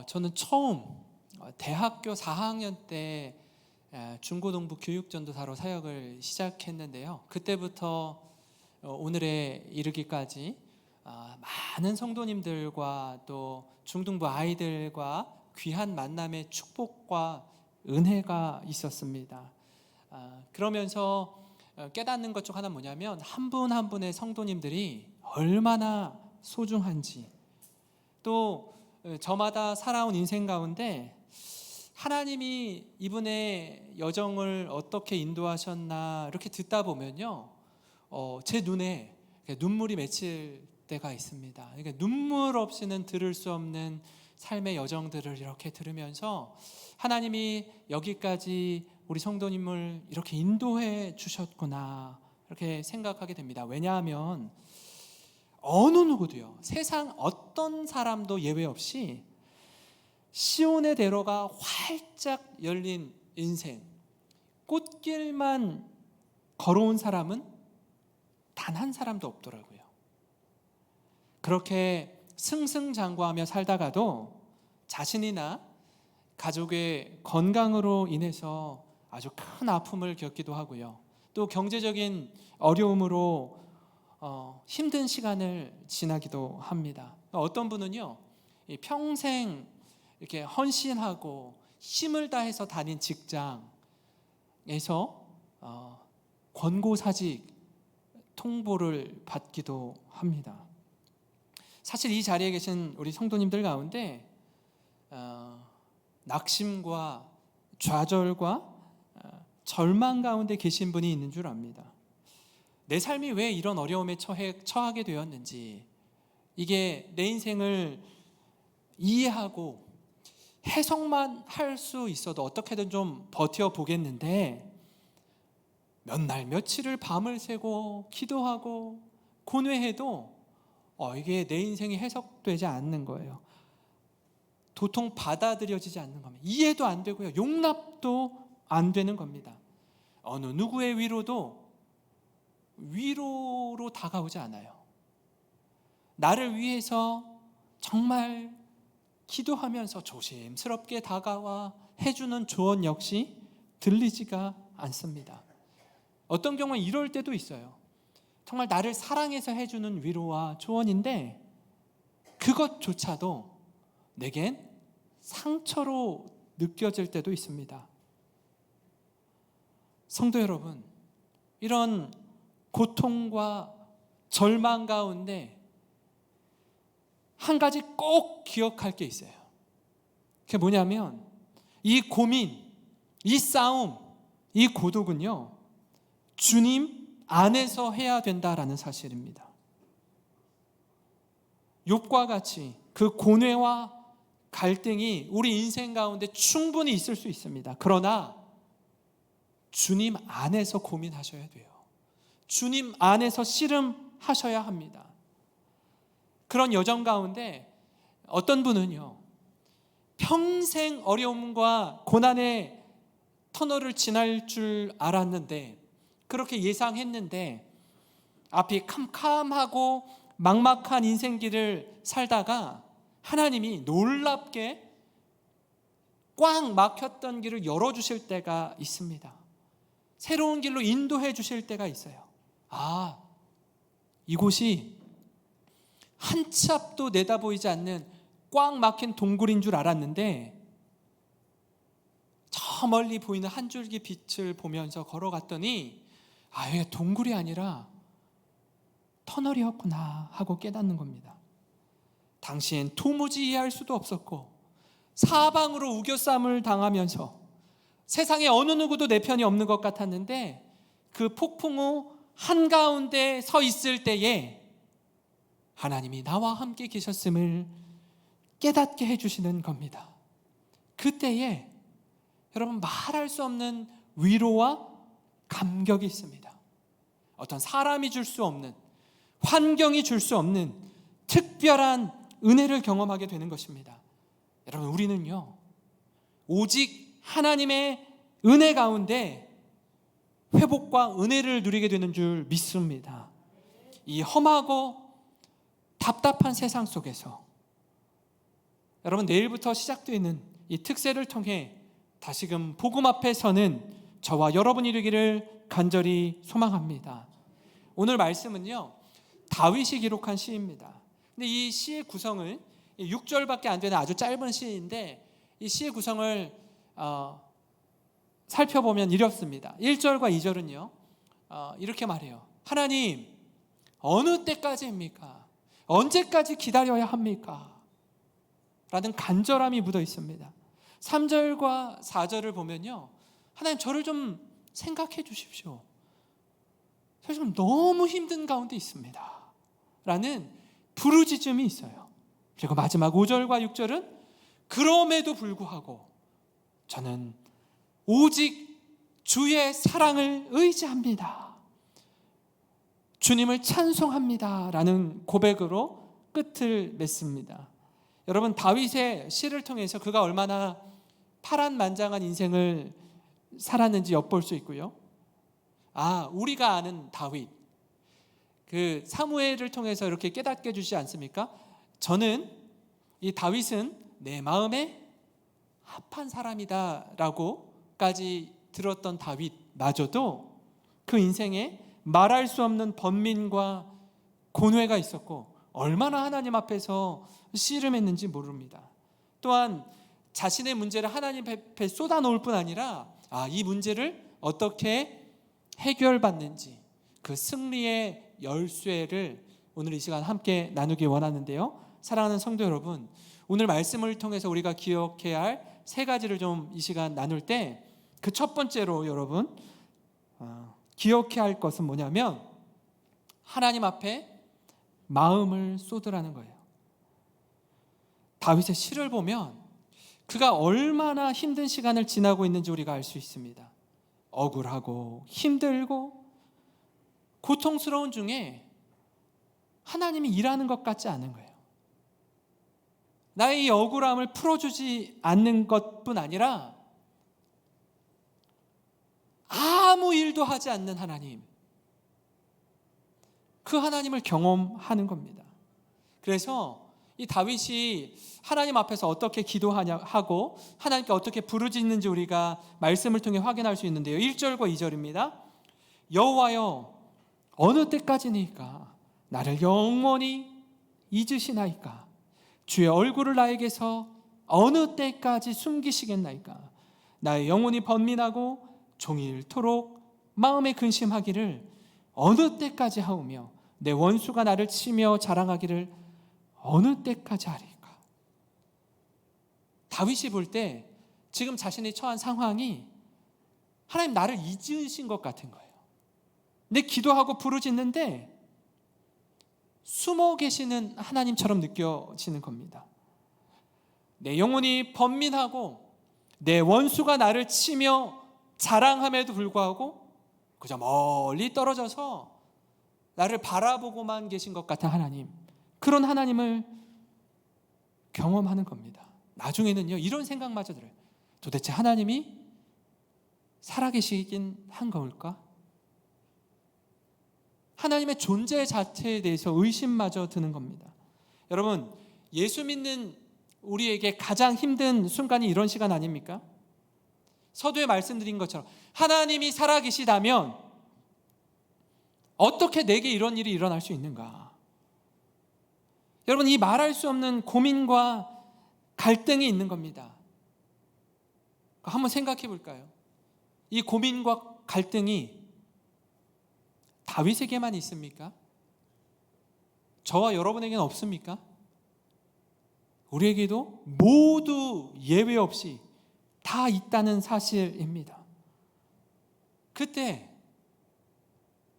저는 처음 대학교 4학년 때 중고등부 교육전도사로 사역을 시작했는데요. 그때부터 오늘에 이르기까지 많은 성도님들과 또 중등부 아이들과 귀한 만남의 축복과 은혜가 있었습니다. 그러면서 깨닫는 것 중 하나는 뭐냐면 한 분 한 분의 성도님들이 얼마나 소중한지, 또 저마다 살아온 인생 가운데 하나님이 이분의 여정을 어떻게 인도하셨나 이렇게 듣다 보면요, 제 눈에 눈물이 맺힐 때가 있습니다. 그러니까 눈물 없이는 들을 수 없는 삶의 여정들을 이렇게 들으면서 하나님이 여기까지 우리 성도님을 이렇게 인도해 주셨구나 이렇게 생각하게 됩니다. 왜냐하면 어느 누구도요, 세상 어떤 사람도 예외 없이 시온의 대로가 활짝 열린 인생, 꽃길만 걸어온 사람은 단 한 사람도 없더라고요. 그렇게 승승장구하며 살다가도 자신이나 가족의 건강으로 인해서 아주 큰 아픔을 겪기도 하고요, 또 경제적인 어려움으로 힘든 시간을 지나기도 합니다. 어떤 분은요, 평생 이렇게 헌신하고 힘을 다해서 다닌 직장에서 권고사직 통보를 받기도 합니다. 사실 이 자리에 계신 우리 성도님들 가운데 낙심과 좌절과 절망 가운데 계신 분이 있는 줄 압니다. 내 삶이 왜 이런 어려움에 처하게 되었는지, 이게 내 인생을 이해하고 해석만 할 수 있어도 어떻게든 좀 버텨보겠는데 몇 날 며칠을 밤을 새고 기도하고 고뇌해도 이게 내 인생이 해석되지 않는 거예요. 도통 받아들여지지 않는 겁니다. 이해도 안 되고요, 용납도 안 되는 겁니다. 어느 누구의 위로도 위로로 다가오지 않아요. 나를 위해서 정말 기도하면서 조심스럽게 다가와 해주는 조언 역시 들리지가 않습니다. 어떤 경우는 이럴 때도 있어요. 정말 나를 사랑해서 해주는 위로와 조언인데 그것조차도 내겐 상처로 느껴질 때도 있습니다. 성도 여러분, 이런 고통과 절망 가운데 한 가지 꼭 기억할 게 있어요. 그게 뭐냐면 이 고민, 이 싸움, 이 고독은요, 주님 안에서 해야 된다라는 사실입니다. 욥과 같이 그 고뇌와 갈등이 우리 인생 가운데 충분히 있을 수 있습니다. 그러나 주님 안에서 고민하셔야 돼요. 주님 안에서 씨름하셔야 합니다. 그런 여정 가운데 어떤 분은요, 평생 어려움과 고난의 터널을 지날 줄 알았는데, 그렇게 예상했는데 앞이 캄캄하고 막막한 인생길을 살다가 하나님이 놀랍게 꽉 막혔던 길을 열어주실 때가 있습니다. 새로운 길로 인도해 주실 때가 있어요. 이곳이 한 치 앞도 내다보이지 않는 꽉 막힌 동굴인 줄 알았는데 저 멀리 보이는 한 줄기 빛을 보면서 걸어갔더니 이게 동굴이 아니라 터널이었구나 하고 깨닫는 겁니다. 당시엔 도무지 이해할 수도 없었고 사방으로 우겨쌈을 당하면서 세상에 어느 누구도 내 편이 없는 것 같았는데 그 폭풍 후 한가운데 서 있을 때에 하나님이 나와 함께 계셨음을 깨닫게 해주시는 겁니다. 그때에 여러분 말할 수 없는 위로와 감격이 있습니다. 어떤 사람이 줄 수 없는, 환경이 줄 수 없는 특별한 은혜를 경험하게 되는 것입니다. 여러분, 우리는요, 오직 하나님의 은혜 가운데 회복과 은혜를 누리게 되는 줄 믿습니다. 이 험하고 답답한 세상 속에서 여러분, 내일부터 시작되는 이 특세를 통해 다시금 복음 앞에 서는 저와 여러분이 되기를 간절히 소망합니다. 오늘 말씀은요, 다윗이 기록한 시입니다. 근데 이 시의 구성을 6절밖에 안 되는 아주 짧은 시인데, 이 시의 구성을 살펴보면 이렇습니다. 1절과 2절은요 이렇게 말해요. 하나님, 어느 때까지입니까? 언제까지 기다려야 합니까? 라는 간절함이 묻어 있습니다. 3절과 4절을 보면요, 하나님, 저를 좀 생각해 주십시오. 저 지금 너무 힘든 가운데 있습니다 라는 부르짖음이 있어요. 그리고 마지막 5절과 6절은 그럼에도 불구하고 저는 오직 주의 사랑을 의지합니다, 주님을 찬송합니다 라는 고백으로 끝을 맺습니다. 여러분, 다윗의 시를 통해서 그가 얼마나 파란만장한 인생을 살았는지 엿볼 수 있고요. 우리가 아는 다윗, 그 사무엘을 통해서 이렇게 깨닫게 해주지 않습니까? 저는 이 다윗은 내 마음에 합한 사람이다 라고까지 들었던 다윗마저도 그 인생에 말할 수 없는 번민과 고뇌가 있었고, 얼마나 하나님 앞에서 씨름했는지 모릅니다. 또한 자신의 문제를 하나님 앞에 쏟아놓을 뿐 아니라 이 문제를 어떻게 해결받는지, 그 승리의 열쇠를 오늘 이 시간 함께 나누기 원하는데요. 사랑하는 성도 여러분, 오늘 말씀을 통해서 우리가 기억해야 할 세 가지를 좀 이 시간 나눌 때, 그 첫 번째로 여러분 기억해야 할 것은 뭐냐면, 하나님 앞에 마음을 쏟으라는 거예요. 다윗의 시를 보면 그가 얼마나 힘든 시간을 지나고 있는지 우리가 알 수 있습니다. 억울하고 힘들고 고통스러운 중에 하나님이 일하는 것 같지 않은 거예요. 나의 이 억울함을 풀어주지 않는 것뿐 아니라 아무 일도 하지 않는 하나님, 그 하나님을 경험하는 겁니다. 그래서 이 다윗이 하나님 앞에서 어떻게 기도하고 하나님께 어떻게 부르짖는지 우리가 말씀을 통해 확인할 수 있는데요. 1절과 2절입니다. 여호와여, 어느 때까지니까 나를 영원히 잊으시나이까? 주의 얼굴을 나에게서 어느 때까지 숨기시겠나이까? 나의 영혼이 번민하고 종일토록 마음에 근심하기를 어느 때까지 하오며 내 원수가 나를 치며 자랑하기를 어느 때까지 하리까? 다윗이 볼 때 지금 자신이 처한 상황이 하나님 나를 잊으신 것 같은 거예요. 내 기도하고 부르짖는데 숨어 계시는 하나님처럼 느껴지는 겁니다. 내 영혼이 번민하고 내 원수가 나를 치며 자랑함에도 불구하고 그저 멀리 떨어져서 나를 바라보고만 계신 것 같은 하나님, 그런 하나님을 경험하는 겁니다. 나중에는요, 이런 생각마저 들어요. 도대체 하나님이 살아계시긴 한 걸까? 하나님의 존재 자체에 대해서 의심마저 드는 겁니다. 여러분, 예수 믿는 우리에게 가장 힘든 순간이 이런 시간 아닙니까? 서두에 말씀드린 것처럼 하나님이 살아계시다면 어떻게 내게 이런 일이 일어날 수 있는가? 여러분, 이 말할 수 없는 고민과 갈등이 있는 겁니다. 한번 생각해 볼까요? 이 고민과 갈등이 다윗에게만 있습니까? 저와 여러분에게는 없습니까? 우리에게도 모두 예외 없이 다 있다는 사실입니다. 그때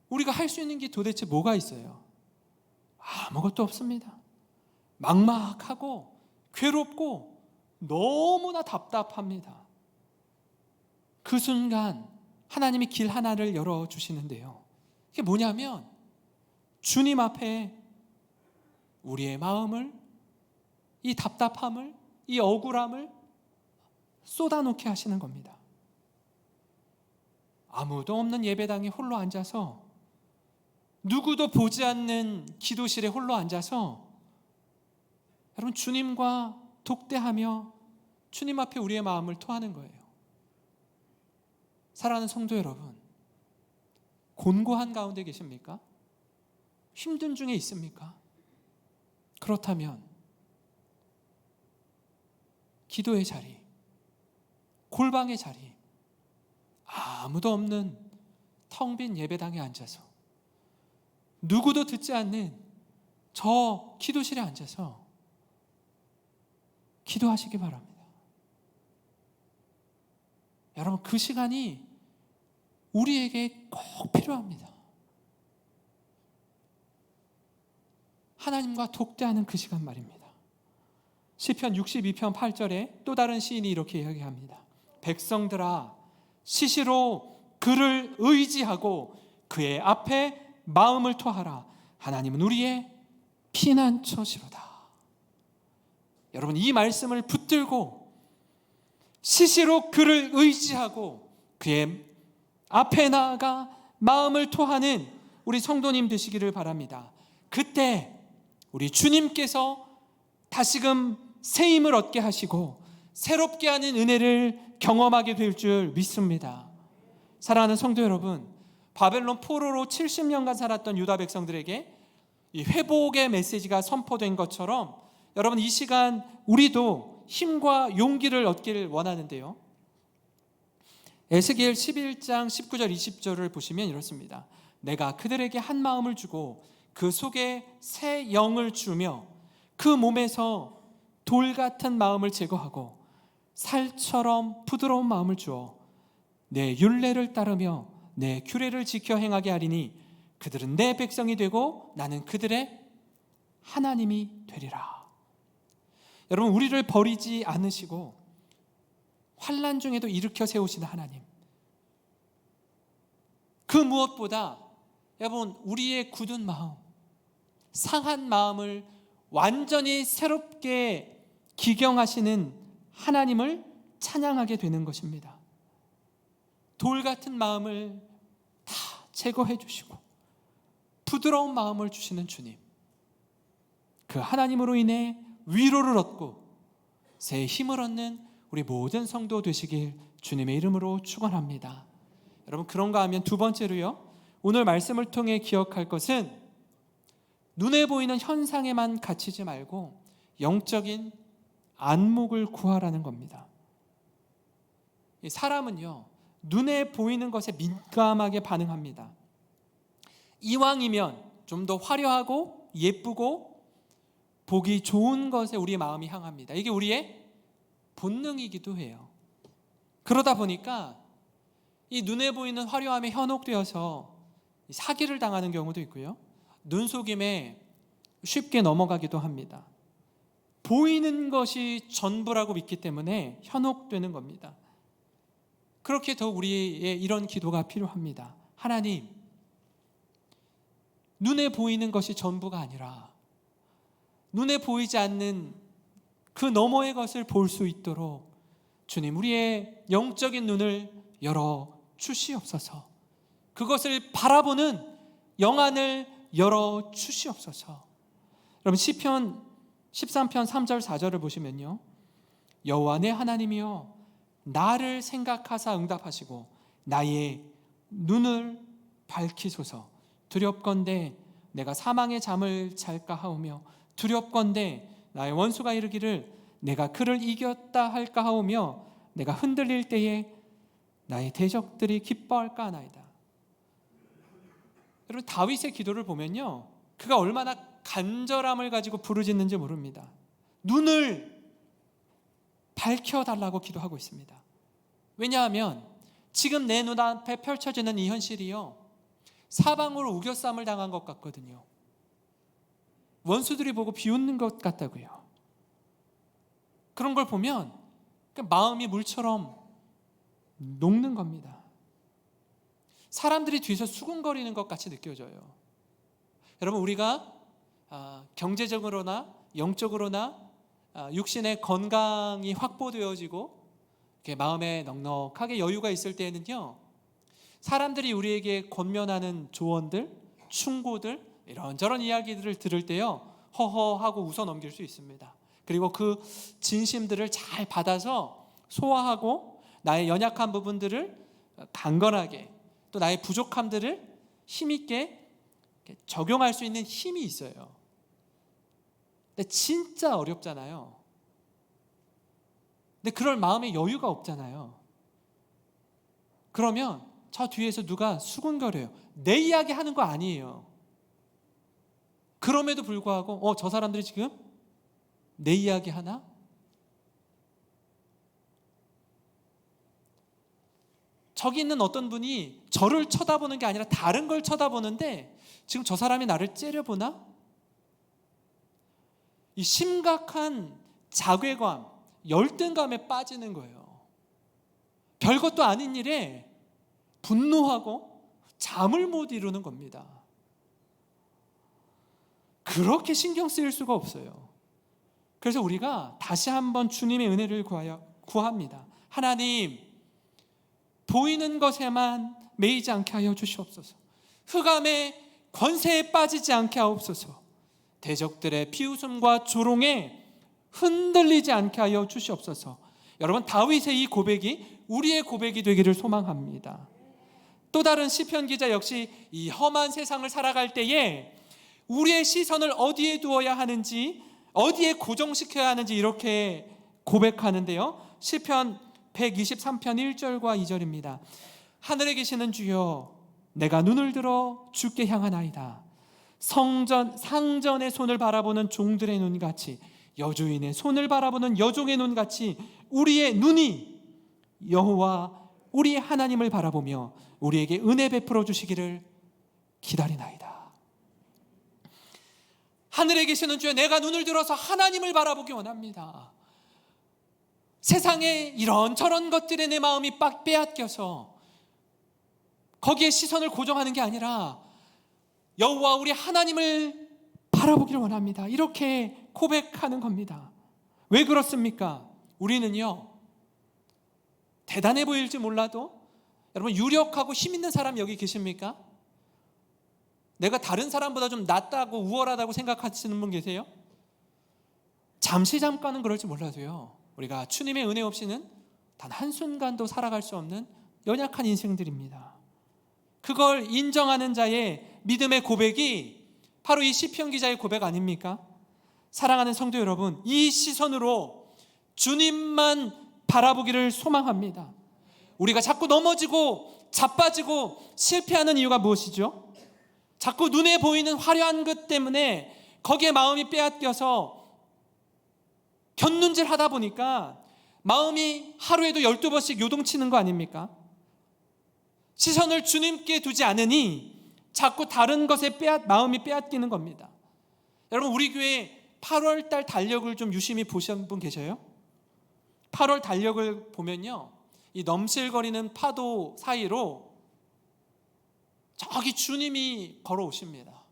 우리가 할 수 있는 게 도대체 뭐가 있어요? 아무것도 없습니다. 막막하고 괴롭고 너무나 답답합니다. 그 순간 하나님이 길 하나를 열어주시는데요, 그게 뭐냐면 주님 앞에 우리의 마음을, 이 답답함을, 이 억울함을 쏟아놓게 하시는 겁니다. 아무도 없는 예배당에 홀로 앉아서, 누구도 보지 않는 기도실에 홀로 앉아서 여러분 주님과 독대하며 주님 앞에 우리의 마음을 토하는 거예요. 사랑하는 성도 여러분, 곤고한 가운데 계십니까? 힘든 중에 있습니까? 그렇다면 기도의 자리, 골방의 자리, 아무도 없는 텅 빈 예배당에 앉아서 누구도 듣지 않는 저 기도실에 앉아서 기도하시기 바랍니다. 여러분, 그 시간이 우리에게 꼭 필요합니다. 하나님과 독대하는 그 시간 말입니다. 시편 62편 8절에 또 다른 시인이 이렇게 이야기합니다. 백성들아, 시시로 그를 의지하고 그의 앞에 마음을 토하라. 하나님은 우리의 피난처시로다. 여러분, 이 말씀을 붙들고 시시로 그를 의지하고 그의 앞에 나아가 마음을 토하는 우리 성도님 되시기를 바랍니다. 그때 우리 주님께서 다시금 새 힘을 얻게 하시고 새롭게 하는 은혜를 경험하게 될 줄 믿습니다. 사랑하는 성도 여러분, 바벨론 포로로 70년간 살았던 유다 백성들에게 이 회복의 메시지가 선포된 것처럼 여러분, 이 시간 우리도 힘과 용기를 얻기를 원하는데요. 에스겔 11장 19절 20절을 보시면 이렇습니다. 내가 그들에게 한 마음을 주고 그 속에 새 영을 주며 그 몸에서 돌 같은 마음을 제거하고 살처럼 부드러운 마음을 주어 내 율례를 따르며 내 규례를 지켜 행하게 하리니 그들은 내 백성이 되고 나는 그들의 하나님이 되리라. 여러분, 우리를 버리지 않으시고 환난 중에도 일으켜 세우시는 하나님, 그 무엇보다 여러분, 우리의 굳은 마음, 상한 마음을 완전히 새롭게 기경하시는 하나님을 찬양하게 되는 것입니다. 돌 같은 마음을 다 제거해 주시고 부드러운 마음을 주시는 주님, 그 하나님으로 인해 위로를 얻고 새 힘을 얻는 우리 모든 성도 되시길 주님의 이름으로 축원합니다. 여러분, 그런가 하면 두 번째로요, 오늘 말씀을 통해 기억할 것은 눈에 보이는 현상에만 갇히지 말고 영적인 안목을 구하라는 겁니다. 사람은요, 눈에 보이는 것에 민감하게 반응합니다. 이왕이면 좀 더 화려하고 예쁘고 보기 좋은 것에 우리의 마음이 향합니다. 이게 우리의 본능이기도 해요. 그러다 보니까 이 눈에 보이는 화려함에 현혹되어서 사기를 당하는 경우도 있고요, 눈속임에 쉽게 넘어가기도 합니다. 보이는 것이 전부라고 믿기 때문에 현혹되는 겁니다. 그렇게 더 우리의 이런 기도가 필요합니다. 하나님, 눈에 보이는 것이 전부가 아니라 눈에 보이지 않는 그 너머의 것을 볼 수 있도록 주님, 우리의 영적인 눈을 열어 주시옵소서. 그것을 바라보는 영안을 열어 주시옵소서. 여러분, 시편 13편 3절 4절을 보시면요, 여호와 내 하나님이여 나를 생각하사 응답하시고 나의 눈을 밝히소서. 두렵건대 내가 사망의 잠을 잘까 하오며 두렵건대 나의 원수가 이르기를 내가 그를 이겼다 할까 하오며 내가 흔들릴 때에 나의 대적들이 기뻐할까 하나이다. 여러분, 다윗의 기도를 보면요, 그가 얼마나 간절함을 가지고 부르짖는지 모릅니다. 눈을 밝혀달라고 기도하고 있습니다. 왜냐하면 지금 내 눈앞에 펼쳐지는 이 현실이요, 사방으로 우겨쌈을 당한 것 같거든요. 원수들이 보고 비웃는 것 같다고요. 그런 걸 보면 마음이 물처럼 녹는 겁니다. 사람들이 뒤에서 수군거리는 것 같이 느껴져요. 여러분, 우리가 경제적으로나 영적으로나 육신의 건강이 확보되어지고 이렇게 마음에 넉넉하게 여유가 있을 때에는요, 사람들이 우리에게 권면하는 조언들, 충고들, 이런저런 이야기들을 들을 때요, 허허하고 웃어 넘길 수 있습니다. 그리고 그 진심들을 잘 받아서 소화하고 나의 연약한 부분들을 강건하게, 또 나의 부족함들을 힘있게 적용할 수 있는 힘이 있어요. 근데 진짜 어렵잖아요. 근데 그럴 마음의 여유가 없잖아요. 그러면 저 뒤에서 누가 수군거려요. 내 이야기 하는 거 아니에요. 그럼에도 불구하고 저 사람들이 지금 내 이야기 하나? 저기 있는 어떤 분이 저를 쳐다보는 게 아니라 다른 걸 쳐다보는데 지금 저 사람이 나를 째려보나? 이 심각한 자괴감, 열등감에 빠지는 거예요. 별것도 아닌 일에 분노하고 잠을 못 이루는 겁니다. 그렇게 신경 쓰일 수가 없어요. 그래서 우리가 다시 한번 주님의 은혜를 구합니다. 하나님, 보이는 것에만 매이지 않게 하여 주시옵소서. 흑암의 권세에 빠지지 않게 하옵소서. 대적들의 비웃음과 조롱에 흔들리지 않게 하여 주시옵소서. 여러분, 다윗의 이 고백이 우리의 고백이 되기를 소망합니다. 또 다른 시편 기자 역시 이 험한 세상을 살아갈 때에 우리의 시선을 어디에 두어야 하는지, 어디에 고정시켜야 하는지 이렇게 고백하는데요. 시편 123편 1절과 2절입니다. 하늘에 계시는 주여, 내가 눈을 들어 주께 향하나이다. 상전의 손을 바라보는 종들의 눈같이, 여주인의 손을 바라보는 여종의 눈같이 우리의 눈이 여호와 우리 하나님을 바라보며 우리에게 은혜 베풀어 주시기를 기다리나이다. 하늘에 계시는 주여, 내가 눈을 들어서 하나님을 바라보기 원합니다. 세상에 이런저런 것들에 내 마음이 빼앗겨서 거기에 시선을 고정하는 게 아니라 여호와 우리 하나님을 바라보기를 원합니다. 이렇게 고백하는 겁니다. 왜 그렇습니까? 우리는요, 대단해 보일지 몰라도, 여러분, 유력하고 힘 있는 사람 여기 계십니까? 내가 다른 사람보다 좀 낫다고 우월하다고 생각하시는 분 계세요? 잠깐은 그럴지 몰라도요, 우리가 주님의 은혜 없이는 단 한순간도 살아갈 수 없는 연약한 인생들입니다. 그걸 인정하는 자의 믿음의 고백이 바로 이 시편 기자의 고백 아닙니까? 사랑하는 성도 여러분, 이 시선으로 주님만 바라보기를 소망합니다. 우리가 자꾸 넘어지고 자빠지고 실패하는 이유가 무엇이죠? 자꾸 눈에 보이는 화려한 것 때문에 거기에 마음이 빼앗겨서 곁눈질 하다 보니까 마음이 하루에도 12번씩 요동치는 거 아닙니까? 시선을 주님께 두지 않으니 자꾸 다른 것에 마음이 빼앗기는 겁니다. 여러분, 우리 교회 8월달 달력을 좀 유심히 보신 분 계셔요? 8월 달력을 보면요, 이 넘실거리는 파도 사이로 저기 주님이 걸어오십니다.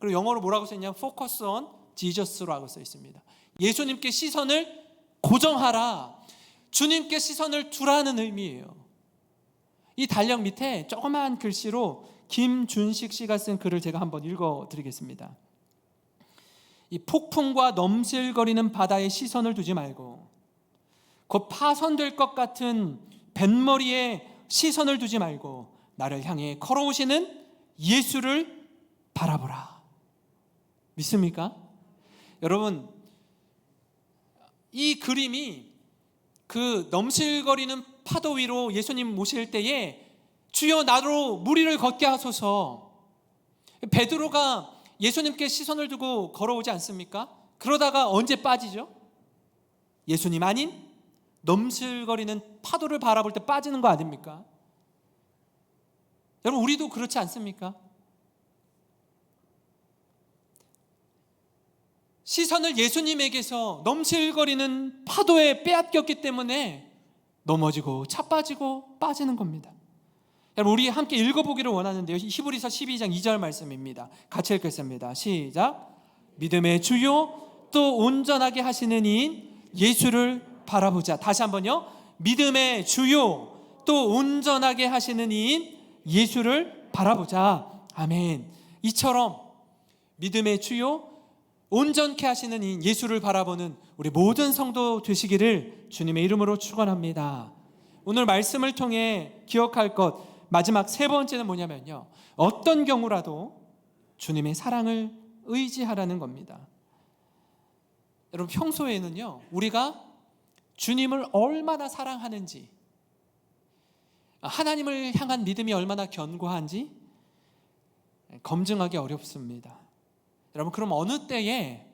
그리고 영어로 뭐라고 써있냐면 Focus on Jesus라고 써 있습니다. 예수님께 시선을 고정하라, 주님께 시선을 두라는 의미예요. 이 달력 밑에 조그마한 글씨로 김준식 씨가 쓴 글을 제가 한번 읽어드리겠습니다. 이 폭풍과 넘실거리는 바다에 시선을 두지 말고 곧 파손될 것 같은 뱃머리에 시선을 두지 말고 나를 향해 걸어오시는 예수를 바라보라. 믿습니까? 여러분, 이 그림이 그 넘실거리는 파도 위로 예수님 모실 때에 주여 나로 물 위를 걷게 하소서. 베드로가 예수님께 시선을 두고 걸어오지 않습니까? 그러다가 언제 빠지죠? 예수님 아닌 넘실거리는 파도를 바라볼 때 빠지는 거 아닙니까? 여러분, 우리도 그렇지 않습니까? 시선을 예수님에게서 넘실거리는 파도에 빼앗겼기 때문에 넘어지고 차빠지고 빠지는 겁니다. 여러분, 우리 함께 읽어보기를 원하는데요, 히브리서 12장 2절 말씀입니다. 같이 읽겠습니다. 시작. 믿음의 주요 또 온전하게 하시는 이인 예수를 바라보자. 다시 한번요. 믿음의 주요 또 온전하게 하시는 이인 예수를 바라보자. 아멘. 이처럼 믿음의 주요 온전케 하시는 이 예수를 바라보는 우리 모든 성도 되시기를 주님의 이름으로 축원합니다. 오늘 말씀을 통해 기억할 것 마지막 세 번째는 뭐냐면요, 어떤 경우라도 주님의 사랑을 의지하라는 겁니다. 여러분, 평소에는요, 우리가 주님을 얼마나 사랑하는지, 하나님을 향한 믿음이 얼마나 견고한지 검증하기 어렵습니다. 여러분, 그럼 어느 때에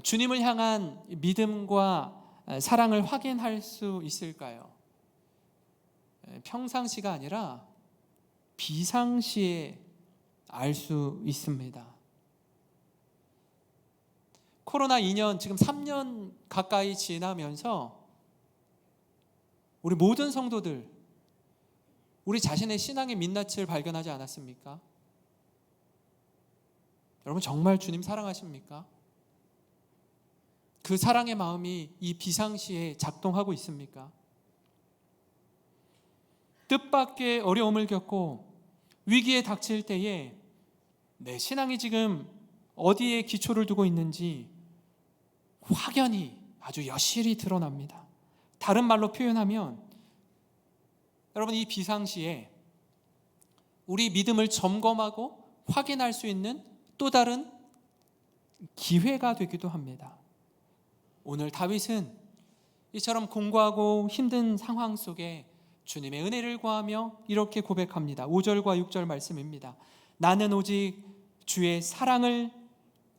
주님을 향한 믿음과 사랑을 확인할 수 있을까요? 평상시가 아니라 비상시에 알 수 있습니다. 코로나 2년, 지금 3년 가까이 지나면서 우리 모든 성도들, 우리 자신의 신앙의 민낯을 발견하지 않았습니까? 여러분, 정말 주님 사랑하십니까? 그 사랑의 마음이 이 비상시에 작동하고 있습니까? 뜻밖의 어려움을 겪고 위기에 닥칠 때에 내 신앙이 지금 어디에 기초를 두고 있는지 확연히 아주 여실히 드러납니다. 다른 말로 표현하면, 여러분, 이 비상시에 우리 믿음을 점검하고 확인할 수 있는 또 다른 기회가 되기도 합니다. 오늘 다윗은 이처럼 공고하고 힘든 상황 속에 주님의 은혜를 구하며 이렇게 고백합니다. 5절과 6절 말씀입니다. 나는 오직 주의 사랑을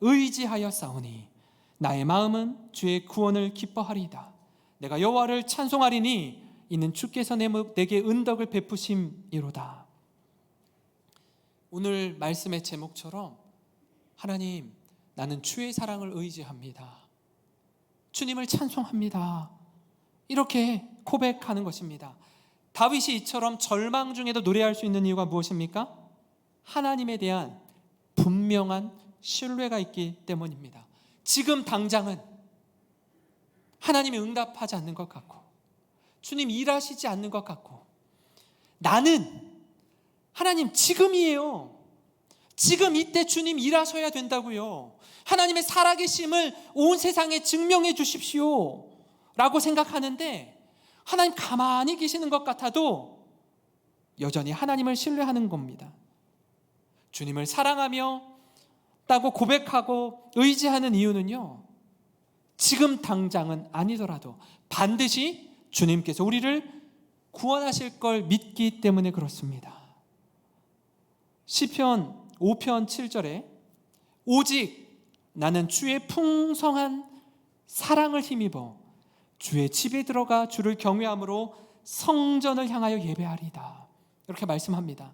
의지하여 싸우니 나의 마음은 주의 구원을 기뻐하리이다. 내가 여호와를 찬송하리니 이는 주께서 내게 은덕을 베푸심이로다. 오늘 말씀의 제목처럼, 하나님, 나는 주의 사랑을 의지합니다, 주님을 찬송합니다, 이렇게 고백하는 것입니다. 다윗이 이처럼 절망 중에도 노래할 수 있는 이유가 무엇입니까? 하나님에 대한 분명한 신뢰가 있기 때문입니다. 지금 당장은 하나님이 응답하지 않는 것 같고, 주님 일하시지 않는 것 같고, 나는 하나님 지금이에요, 지금 이때 주님 일하셔야 된다고요, 하나님의 살아계심을 온 세상에 증명해 주십시오 라고 생각하는데, 하나님 가만히 계시는 것 같아도 여전히 하나님을 신뢰하는 겁니다. 주님을 사랑하며 따고 고백하고 의지하는 이유는요, 지금 당장은 아니더라도 반드시 주님께서 우리를 구원하실 걸 믿기 때문에 그렇습니다. 시편 5편 7절에 오직 나는 주의 풍성한 사랑을 힘입어 주의 집에 들어가 주를 경외함으로 성전을 향하여 예배하리다, 이렇게 말씀합니다.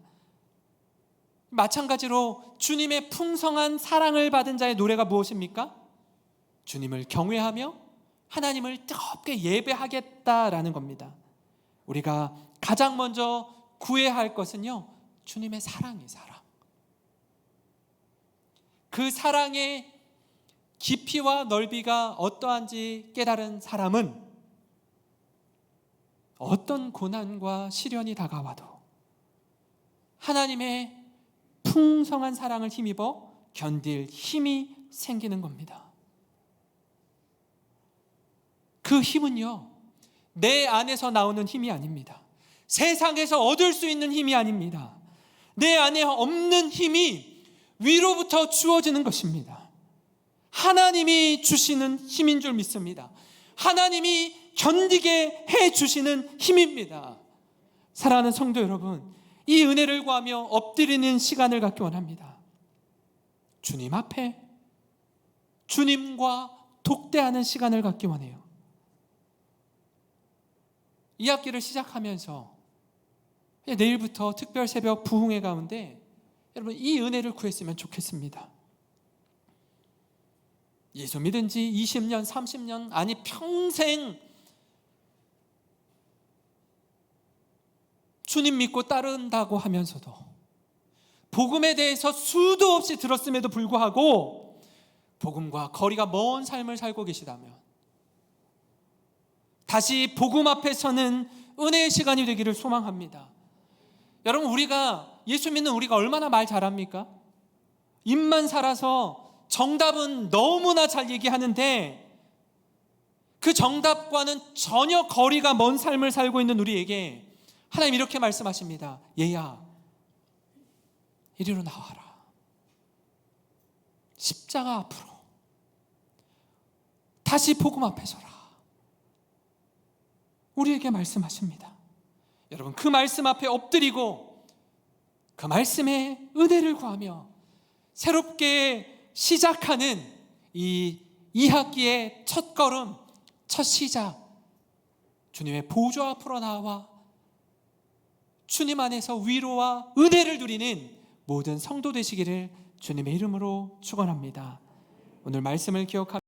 마찬가지로 주님의 풍성한 사랑을 받은 자의 노래가 무엇입니까? 주님을 경외하며 하나님을 뜨겁게 예배하겠다라는 겁니다. 우리가 가장 먼저 구해야 할 것은요, 주님의 사랑이 사랑. 그 사랑의 깊이와 넓이가 어떠한지 깨달은 사람은 어떤 고난과 시련이 다가와도 하나님의 풍성한 사랑을 힘입어 견딜 힘이 생기는 겁니다. 그 힘은요, 내 안에서 나오는 힘이 아닙니다. 세상에서 얻을 수 있는 힘이 아닙니다. 내 안에 없는 힘이 위로부터 주어지는 것입니다. 하나님이 주시는 힘인 줄 믿습니다. 하나님이 견디게 해주시는 힘입니다. 사랑하는 성도 여러분, 이 은혜를 구하며 엎드리는 시간을 갖기 원합니다. 주님 앞에 주님과 독대하는 시간을 갖기 원해요. 이 학기를 시작하면서 내일부터 특별 새벽 부흥회 가운데 여러분, 이 은혜를 구했으면 좋겠습니다. 예수 믿은 지 20년, 30년, 아니 평생 주님 믿고 따른다고 하면서도 복음에 대해서 수도 없이 들었음에도 불구하고 복음과 거리가 먼 삶을 살고 계시다면 다시 복음 앞에 서는 은혜의 시간이 되기를 소망합니다. 여러분, 우리가 예수 믿는 우리가 얼마나 말 잘합니까? 입만 살아서 정답은 너무나 잘 얘기하는데 그 정답과는 전혀 거리가 먼 삶을 살고 있는 우리에게 하나님 이렇게 말씀하십니다. 얘야, 이리로 나와라. 십자가 앞으로 다시 복음 앞에 서라. 우리에게 말씀하십니다. 여러분, 그 말씀 앞에 엎드리고 그 말씀의 은혜를 구하며 새롭게 시작하는 이 2학기의 첫 걸음, 첫 시작, 주님의 보좌 앞으로 나와 주님 안에서 위로와 은혜를 누리는 모든 성도 되시기를 주님의 이름으로 축원합니다. 오늘 말씀을 기억하며